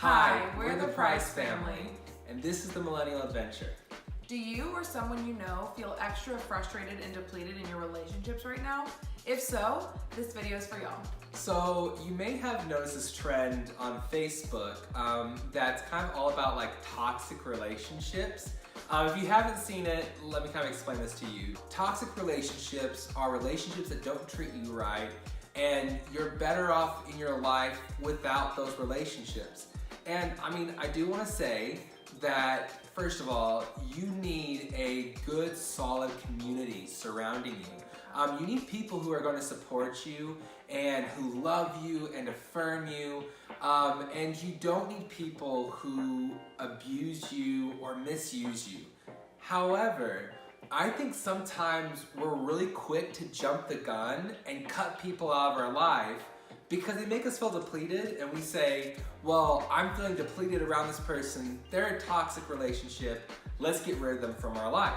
Hi, we're the Price family, and this is the Millennial Adventure. Do you or someone you know feel extra frustrated and depleted in your relationships right now? If so, this video is for y'all. So you may have noticed this trend on Facebook that's kind of all about like toxic relationships. If you haven't seen it, let me kind of explain this to you. Toxic relationships are relationships that don't treat you right, and you're better off in your life without those relationships. And I mean, I do want to say that, first of all, you need a good, solid community surrounding you. You need people who are going to support you and who love you and affirm you. And you don't need people who abuse you or misuse you. However, I think sometimes we're really quick to jump the gun and cut people out of our life because they make us feel depleted, and we say, well, I'm feeling depleted around this person, they're a toxic relationship, let's get rid of them from our life.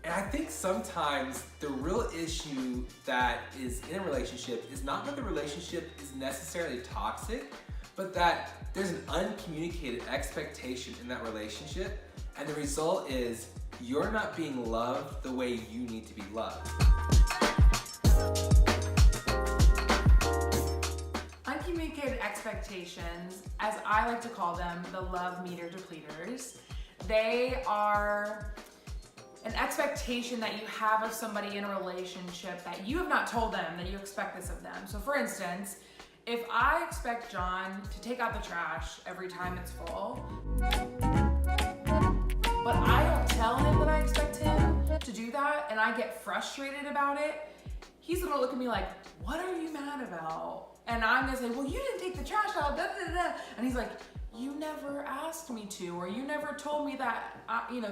And I think sometimes the real issue that is in a relationship is not that the relationship is necessarily toxic, but that there's an uncommunicated expectation in that relationship, and the result is you're not being loved the way you need to be loved. Uncommunicated expectations, as I like to call them, the love meter depleters. They are an expectation that you have of somebody in a relationship that you have not told them that you expect this of them. So for instance, if I expect John to take out the trash every time it's full, but I don't tell him that I expect him to do that and I get frustrated about it, he's gonna look at me like, what are you mad about? And I'm gonna say, well, you didn't take the trash out, da, da, da. And he's like, you never asked me to, or you never told me that,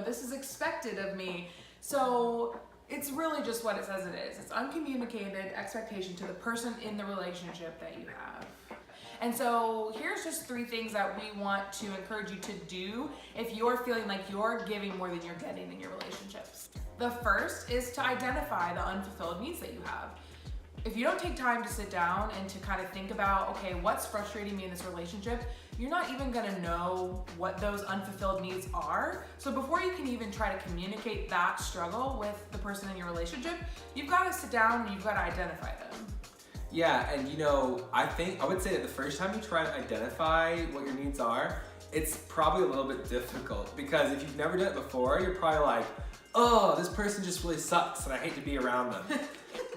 this is expected of me. So it's really just what it says it is. It's uncommunicated expectation to the person in the relationship that you have. And so here's just 3 things that we want to encourage you to do if you're feeling like you're giving more than you're getting in your relationships. The first is to identify the unfulfilled needs that you have. If you don't take time to sit down and to kind of think about, okay, what's frustrating me in this relationship, you're not even gonna know what those unfulfilled needs are. So before you can even try to communicate that struggle with the person in your relationship, you've gotta sit down and you've gotta identify them. Yeah, and I would say that the first time you try to identify what your needs are, it's probably a little bit difficult because if you've never done it before, you're probably like, oh, this person just really sucks and I hate to be around them.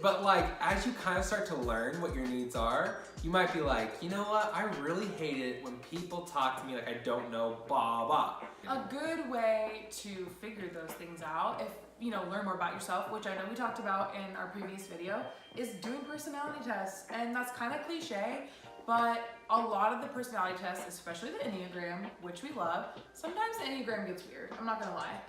But as you kind of start to learn what your needs are, you might be like, you know what, I really hate it when people talk to me like I don't know, blah, blah. A good way to figure those things out, learn more about yourself, which I know we talked about in our previous video, is doing personality tests. And that's kind of cliche, but a lot of the personality tests, especially the Enneagram, which we love, sometimes the Enneagram gets weird, I'm not gonna lie.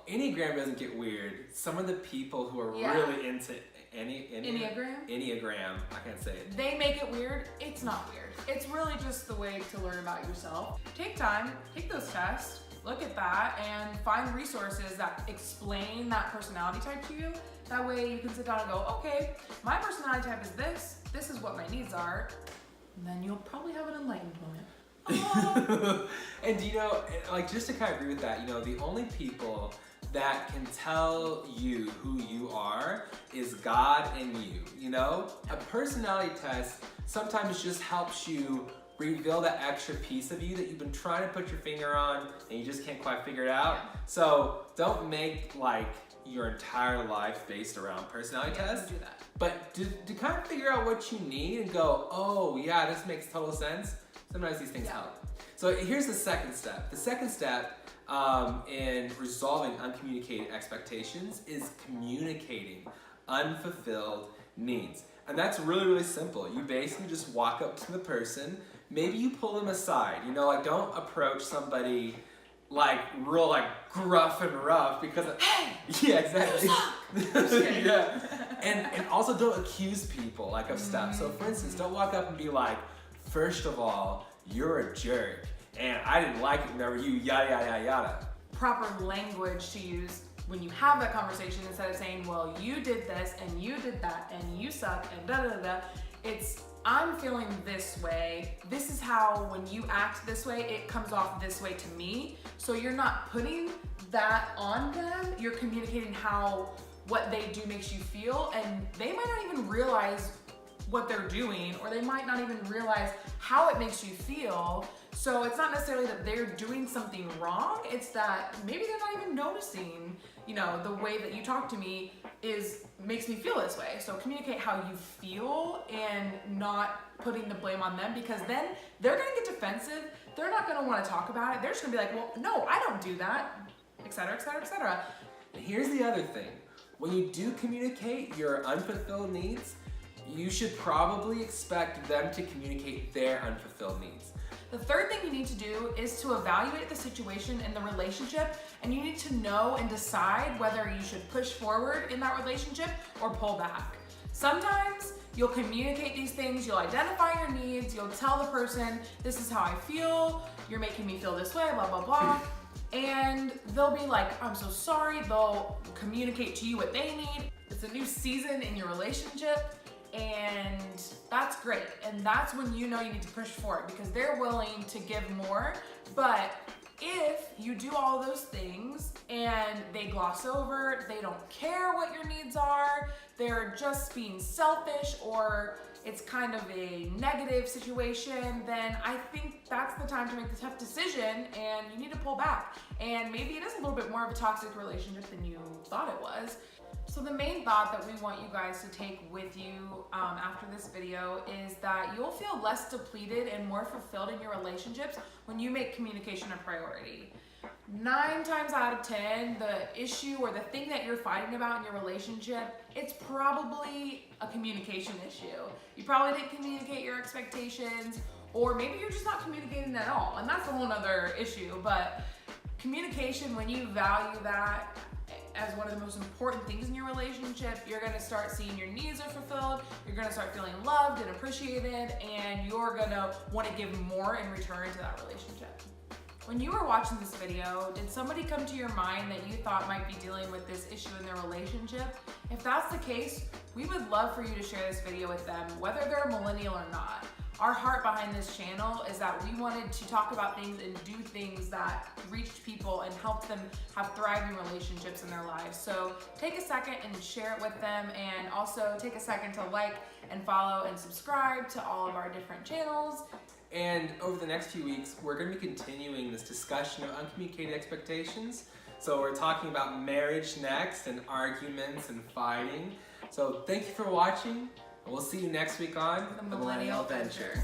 Enneagram doesn't get weird. Some of the people who are really into Enneagram, I can't say it. They make it weird. It's not weird. It's really just the way to learn about yourself. Take time, take those tests, look at that, and find resources that explain that personality type to you. That way you can sit down and go, okay, my personality type is this is what my needs are, and then you'll probably have an enlightened moment. And just to kind of agree with that, the only people that can tell you who you are is God and you. A personality test sometimes just helps you reveal that extra piece of you that you've been trying to put your finger on and you just can't quite figure it out. So don't make your entire life based around personality tests. Do that. But to kind of figure out what you need and go, oh yeah, this makes total sense, sometimes these things help. So here's the second step. The second step in resolving uncommunicated expectations is communicating unfulfilled needs. And that's really, really simple. You basically just walk up to the person, maybe you pull them aside, don't approach somebody real gruff and rough because yeah, exactly. Yeah. And also don't accuse people of stuff. So for instance, don't walk up and be like, first of all, you're a jerk and I didn't like it whenever you yada yada yada. Proper language to use when you have that conversation, instead of saying, well, you did this and you did that and you suck and da da da. It's I'm feeling this way. This is how, when you act this way, it comes off this way to me. So you're not putting that on them. You're communicating how what they do makes you feel, and they might not even realize what they're doing, or they might not even realize how it makes you feel. So it's not necessarily that they're doing something wrong, it's that maybe they're not even noticing, you know, the way that you talk to me makes me feel this way. So communicate how you feel and not putting the blame on them, because then they're gonna get defensive. They're not gonna wanna talk about it. They're just gonna be like, well, no, I don't do that, etc., etc., etc. Here's the other thing. When you do communicate your unfulfilled needs, you should probably expect them to communicate their unfulfilled needs. The third thing you need to do is to evaluate the situation and the relationship, and you need to know and decide whether you should push forward in that relationship or pull back. Sometimes you'll communicate these things, you'll identify your needs, you'll tell the person, this is how I feel, you're making me feel this way, blah, blah, blah. And they'll be like, I'm so sorry. They'll communicate to you what they need. It's a new season in your relationship, and that's great. And that's when you know you need to push forward, because they're willing to give more. But if you do all those things and they gloss over, they don't care what your needs are, they're just being selfish, or it's kind of a negative situation, then I think that's the time to make the tough decision, and you need to pull back. And maybe it is a little bit more of a toxic relationship than you thought it was. So the main thought that we want you guys to take with you after this video is that you'll feel less depleted and more fulfilled in your relationships when you make communication a priority. 9 times out of 10, the issue or the thing that you're fighting about in your relationship, it's probably a communication issue. You probably didn't communicate your expectations, or maybe you're just not communicating at all, and that's a whole other issue. But communication, when you value that as one of the most important things in your relationship, you're gonna start seeing your needs are fulfilled, you're gonna start feeling loved and appreciated, and you're gonna wanna give more in return to that relationship. When you were watching this video, did somebody come to your mind that you thought might be dealing with this issue in their relationship? If that's the case, we would love for you to share this video with them, whether they're a millennial or not. Our heart behind this channel is that we wanted to talk about things and do things that reached people and helped them have thriving relationships in their lives. So take a second and share it with them, and also take a second to like and follow and subscribe to all of our different channels. And over the next few weeks, we're going to be continuing this discussion of uncommunicated expectations. So we're talking about marriage next, and arguments and fighting. So thank you for watching. We'll see you next week on The Millennial Venture.